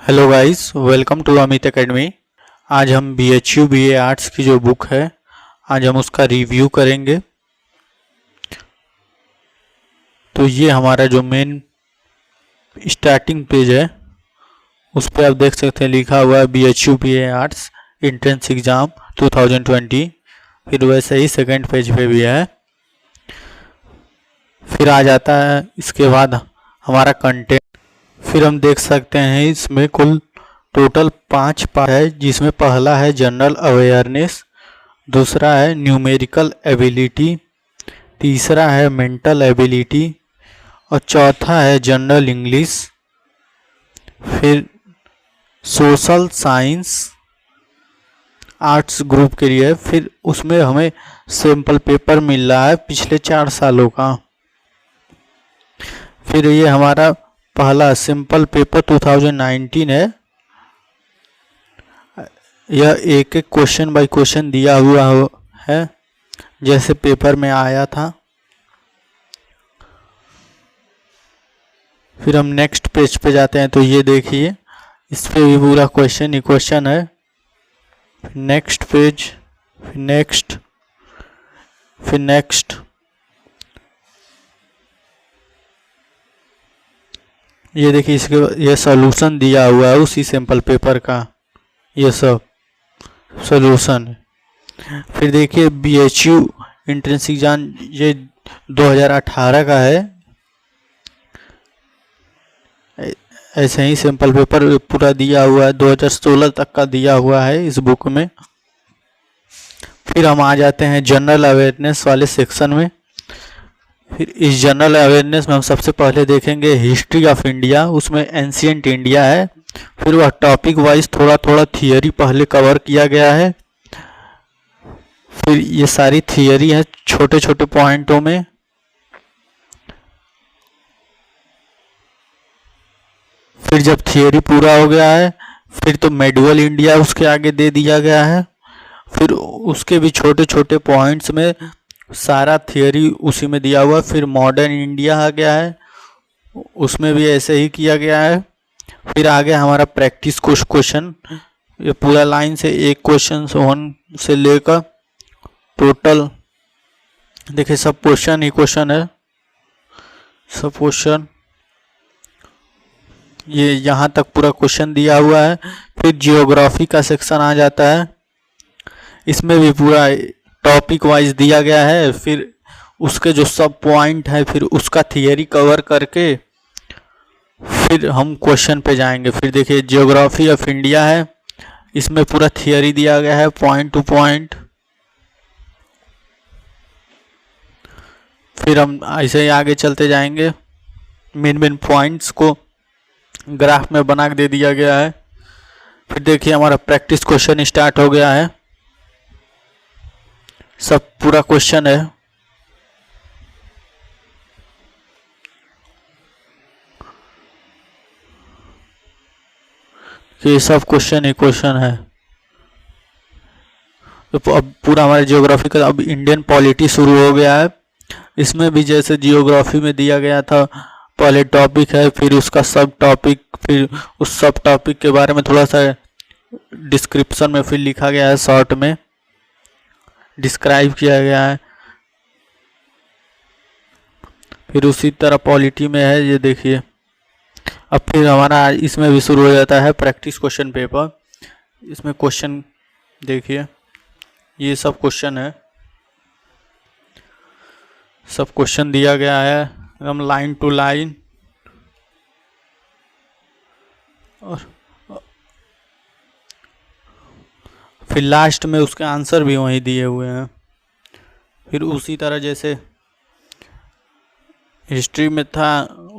Hello guys, welcome to Amit academy. आज हम BHU BA arts की जो बुक है, आज हम उसका रिव्यू करेंगे। तो ये हमारा जो मेन स्टार्टिंग पेज है, उस पर आप देख सकते हैं लिखा हुआ है BHU BA arts entrance exam 2020। फिर वैसे ही सेकंड पेज पे भी है। फिर आ जाता है इसके बाद हमारा कंटेंट। फिर हम देख सकते हैं इसमें कुल टोटल 5 पार्ट है, जिसमें पहला है जनरल अवेयरनेस, दूसरा है न्यूमेरिकल एबिलिटी, तीसरा है मेंटल एबिलिटी और चौथा है जनरल इंग्लिश। फिर सोशल साइंस आर्ट्स ग्रुप के लिए, फिर उसमें हमें सैम्पल पेपर मिल रहा है पिछले 4 सालों का। फिर ये हमारा पहला सिंपल पेपर 2019 है। यह एक एक क्वेश्चन बाय क्वेश्चन दिया हुआ है जैसे पेपर में आया था। फिर हम नेक्स्ट पेज पे जाते हैं तो ये देखिए, इस पे भी पूरा क्वेश्चन ही क्वेश्चन है। नेक्स्ट पेज, फिर नेक्स्ट। ये देखिए, इसके ये सॉल्यूशन दिया हुआ है उसी सैम्पल पेपर का, ये सब सॉल्यूशन है। फिर देखिए BHU एंट्रेंस एग्जाम ये 2018 का है। ऐसे ही सैम्पल पेपर पूरा दिया हुआ है, 2016 तक का दिया हुआ है इस बुक में। फिर हम आ जाते हैं जनरल अवेयरनेस वाले सेक्शन में। फिर इस जनरल अवेयरनेस में हम सबसे पहले देखेंगे हिस्ट्री ऑफ इंडिया, उसमें एंशिएंट इंडिया है। फिर वह टॉपिक वाइज थोड़ा थोड़ा थियरी पहले कवर किया गया है। फिर ये सारी थियरी है छोटे छोटे पॉइंटों में। फिर जब थियरी पूरा हो गया है, फिर तो मेडुअल इंडिया उसके आगे दे दिया गया है। फिर उसके भी छोटे छोटे पॉइंट्स में सारा थियरी उसी में दिया हुआ है। फिर मॉडर्न इंडिया आ गया है, उसमें भी ऐसे ही किया गया है। फिर आगे हमारा प्रैक्टिस कुछ क्वेश्चन, ये पूरा लाइन से एक क्वेश्चन 1 से लेकर टोटल देखिए सब क्वेश्चन ही क्वेश्चन है, सब क्वेश्चन ये यहाँ तक पूरा क्वेश्चन दिया हुआ है। फिर जियोग्राफी का सेक्शन आ जाता है, इसमें भी पूरा टॉपिक वाइज दिया गया है। फिर उसके जो सब पॉइंट है, फिर उसका थियरी कवर करके फिर हम क्वेश्चन पे जाएंगे। फिर देखिए जियोग्राफी ऑफ इंडिया है, इसमें पूरा थियरी दिया गया है पॉइंट टू पॉइंट। फिर हम ऐसे ही आगे चलते जाएंगे, मेन मेन पॉइंट्स को ग्राफ में बना के दे दिया गया है। फिर देखिए हमारा प्रैक्टिस क्वेश्चन स्टार्ट हो गया है, सब पूरा क्वेश्चन है। ये सब क्वेश्चन ही क्वेश्चन है। तो अब पूरा हमारे जियोग्राफी का अब इंडियन पॉलिटी शुरू हो गया है। इसमें भी जैसे जियोग्राफी में दिया गया था, पहले टॉपिक है, फिर उसका सब टॉपिक, फिर उस सब टॉपिक के बारे में थोड़ा सा डिस्क्रिप्शन में फिर लिखा गया है, शॉर्ट में डिस्क्राइब किया गया है। फिर उसी तरह पॉलिटी में है, ये देखिए। अब फिर हमारा इसमें भी शुरू हो जाता है प्रैक्टिस क्वेश्चन पेपर। इसमें क्वेश्चन देखिए, ये सब क्वेश्चन है, सब क्वेश्चन दिया गया है एकदम लाइन टू लाइन। और फिर लास्ट में उसके आंसर भी वहीं दिए हुए हैं। फिर उसी तरह जैसे हिस्ट्री में था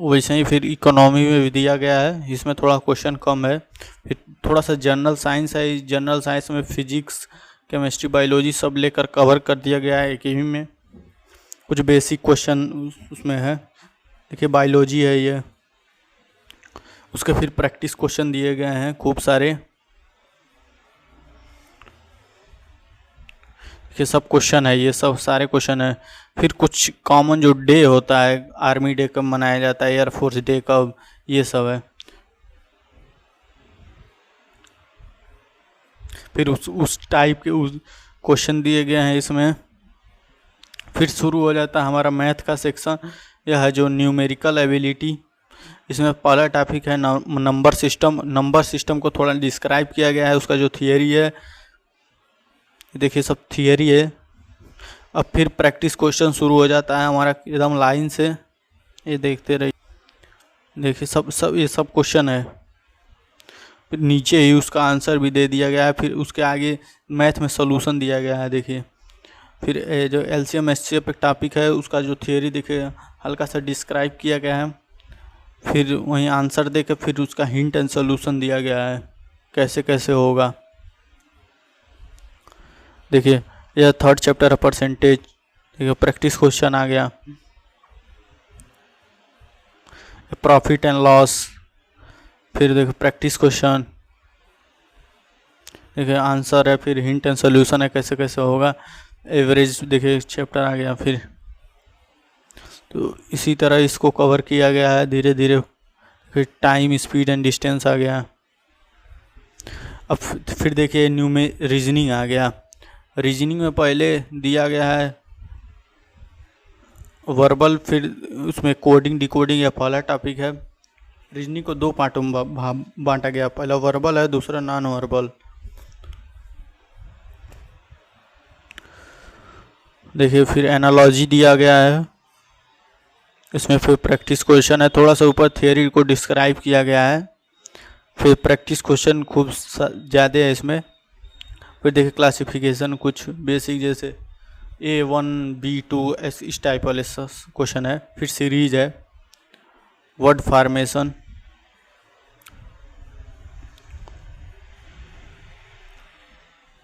वैसे ही फिर इकोनॉमी में भी दिया गया है, इसमें थोड़ा क्वेश्चन कम है। फिर थोड़ा सा जनरल साइंस है, जनरल साइंस में फिजिक्स, केमिस्ट्री, बायोलॉजी सब लेकर कवर कर दिया गया है एक ही में। कुछ बेसिक क्वेश्चन उसमें है, देखिए बायोलॉजी है ये, उसके फिर प्रैक्टिस क्वेश्चन दिए गए हैं खूब सारे। ये सब क्वेश्चन है, ये सब सारे क्वेश्चन है। फिर कुछ कॉमन जो डे होता है, आर्मी डे कब मनाया जाता है, एयरफोर्स डे कब, ये सब है। फिर उस टाइप के उस क्वेश्चन दिए गए हैं इसमें। फिर शुरू हो जाता है हमारा मैथ का सेक्शन। यह है जो न्यूमेरिकल एबिलिटी। इसमें पहला टॉपिक है नंबर सिस्टम। नंबर सिस्टम को थोड़ा डिस्क्राइब किया गया है, उसका जो थियरी है, देखिए सब थियरी है। अब फिर प्रैक्टिस क्वेश्चन शुरू हो जाता है हमारा एकदम लाइन से, ये देखते रहिए। देखिए सब ये सब क्वेश्चन है, फिर नीचे ही उसका आंसर भी दे दिया गया है। फिर उसके आगे मैथ में सोल्यूशन दिया गया है। देखिए फिर जो एलसीएम एचसीएफ एक टॉपिक है, उसका जो थियरी देखिए हल्का सा डिस्क्राइब किया गया है। फिर वहीं आंसर दे के फिर उसका हिंट एंड सोल्यूशन दिया गया है कैसे कैसे होगा। देखिए यह थर्ड चैप्टर है परसेंटेज। देखिए प्रैक्टिस क्वेश्चन आ गया, प्रॉफिट एंड लॉस। फिर देखो प्रैक्टिस क्वेश्चन, देखिए आंसर है, फिर हिंट एंड सोल्यूशन है कैसे कैसे होगा। एवरेज देखिए चैप्टर आ गया। तो इसी तरह इसको कवर किया गया है धीरे धीरे। फिर टाइम, स्पीड एंड डिस्टेंस आ गया। अब फिर देखिए न्यू में रीजनिंग आ गया। रीजनिंग में पहले दिया गया है वर्बल, फिर उसमें कोडिंग डिकोडिंग या पहला टॉपिक है। रीजनिंग को दो पार्टों में बांटा गया, पहला वर्बल है, दूसरा नॉन वर्बल। देखिए फिर एनालॉजी दिया गया है इसमें। फिर प्रैक्टिस क्वेश्चन है, थोड़ा सा ऊपर थियरी को डिस्क्राइब किया गया है। फिर प्रैक्टिस क्वेश्चन खूब ज़्यादा है इसमें। फिर देखिए क्लासिफिकेशन कुछ बेसिक जैसे A1 B2 इस टाइप वाले क्वेश्चन है। फिर सीरीज है, वर्ड फॉर्मेशन।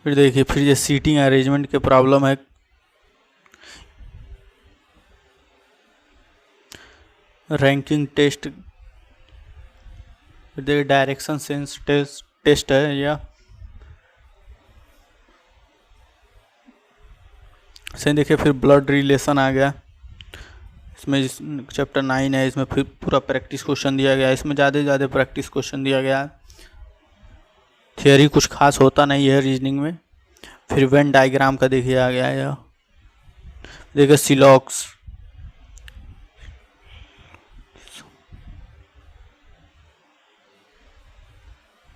फिर देखिए फिर ये सीटिंग अरेंजमेंट के प्रॉब्लम है। रैंकिंग टेस्ट, फिर देखिए डायरेक्शन सेंस टेस्ट है या से। देखिए फिर ब्लड रिलेशन आ गया इसमें, चैप्टर 9 है। इसमें फिर पूरा प्रैक्टिस क्वेश्चन दिया गया है। इसमें ज़्यादा प्रैक्टिस क्वेश्चन दिया गया है, थियरी कुछ खास होता नहीं है रीजनिंग में। फिर वेन डायग्राम का देखिए आ गया है। देखिए सिलॉक्स,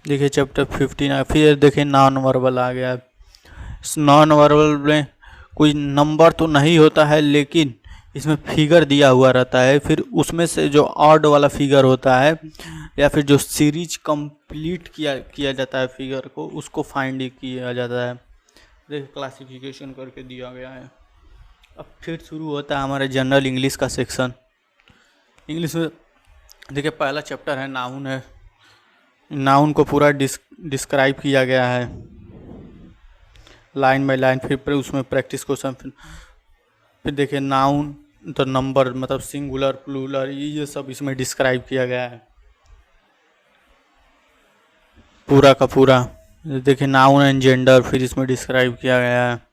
देखिए चैप्टर 15। फिर देखिए नॉन वर्बल आ गया। नॉन वर्बल में कोई नंबर तो नहीं होता है, लेकिन इसमें फिगर दिया हुआ रहता है। फिर उसमें से जो ऑड वाला फिगर होता है या फिर जो सीरीज कंप्लीट किया जाता है फिगर को, उसको फाइंड किया जाता है। देखिए क्लासिफिकेशन करके दिया गया है। अब फिर शुरू होता है हमारा जनरल इंग्लिश का सेक्शन। इंग्लिश में देखिए पहला चैप्टर है नाउन है। नाउन को पूरा डिस्क्राइब किया गया है लाइन बाय लाइन। फिर उसमें प्रैक्टिस क्वेश्चन। फिर देखिए नाउन तो नंबर मतलब सिंगुलर प्लूरल ये सब इसमें डिस्क्राइब किया गया है पूरा का पूरा। देखिए नाउन एंड जेंडर फिर इसमें डिस्क्राइब किया गया है।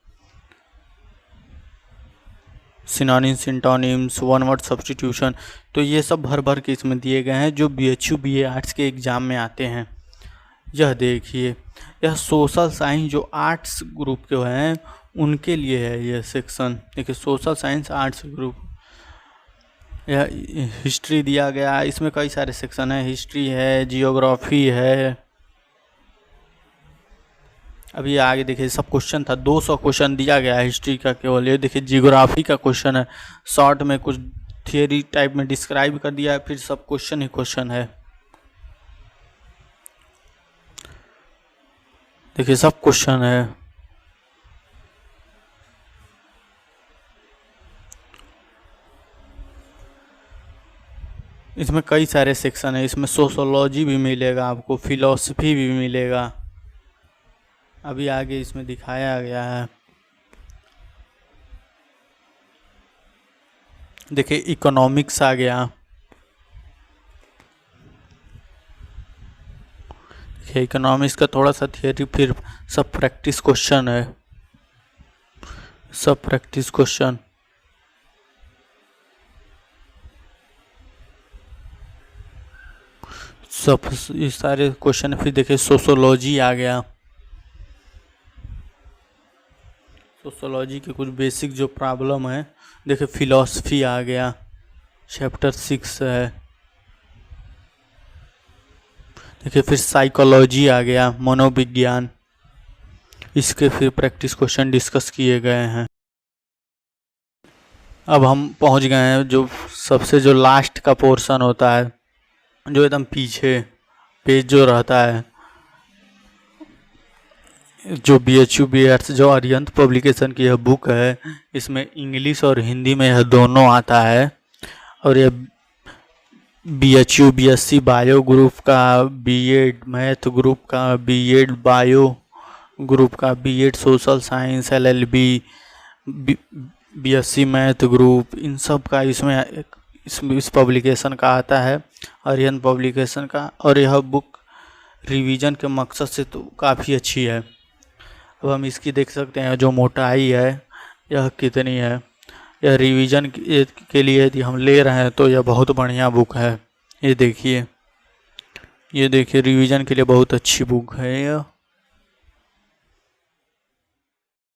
सिनोनिम्स, सिंटोनिम्स, वन वर्ड सब्स्टिट्यूशन, तो ये सब भर के इसमें दिए गए हैं जो BHU BA आर्ट्स के एग्ज़ाम में आते हैं। यह देखिए यह सोशल साइंस जो आर्ट्स ग्रुप के हैं उनके लिए है यह सेक्शन। देखिए सोशल साइंस आर्ट्स ग्रुप। यह हिस्ट्री दिया गया है, इसमें कई सारे सेक्शन है। हिस्ट्री है, जियोग्राफी है। अभी आगे देखिए सब क्वेश्चन था, 200 क्वेश्चन दिया गया है हिस्ट्री का केवल। ये देखिए जियोग्राफी का क्वेश्चन है, शॉर्ट में कुछ थियरी टाइप में डिस्क्राइब कर दिया है, फिर सब क्वेश्चन ही क्वेश्चन है। देखिए सब क्वेश्चन है। इसमें कई सारे सेक्शन है। इसमें सोशोलॉजी भी मिलेगा आपको, फिलॉसफी भी मिलेगा। अभी आगे इसमें दिखाया गया है। देखिए इकोनॉमिक्स आ गया। देखिए इकोनॉमिक्स का थोड़ा सा थियरी, फिर सब प्रैक्टिस क्वेश्चन है, सब प्रैक्टिस क्वेश्चन। सब ये सारे क्वेश्चन। फिर देखिए सोशोलॉजी आ गया। सोशोलॉजी के कुछ बेसिक जो प्रॉब्लम है, देखिए फिलॉसफी आ गया, चैप्टर 6 है। देखिए फिर साइकोलॉजी आ गया, मनोविज्ञान, इसके फिर प्रैक्टिस क्वेश्चन डिस्कस किए गए हैं। अब हम पहुंच गए हैं जो सबसे जो लास्ट का पोर्शन होता है, जो एकदम पीछे पेज जो रहता है, जो BHU BEdS जो अरिहंत पब्लिकेशन की यह बुक है, इसमें इंग्लिश और हिंदी में यह दोनों आता है। और यह BHU BSc बायो ग्रुप का, B.Ed मैथ ग्रुप का, B.Ed बायो ग्रुप का, B.Ed social science LLB, BSc math group, इन सब का इसमें इस पब्लिकेशन का आता है, अरिहंत पब्लिकेशन का। और यह बुक रिवीजन के मकसद से तो काफ़ी अच्छी है। अब हम इसकी देख सकते हैं जो मोटाई है यह कितनी है। यह रिवीजन के लिए यदि हम ले रहे हैं तो यह बहुत बढ़िया बुक है। ये देखिए रिवीजन के लिए बहुत अच्छी बुक है यह।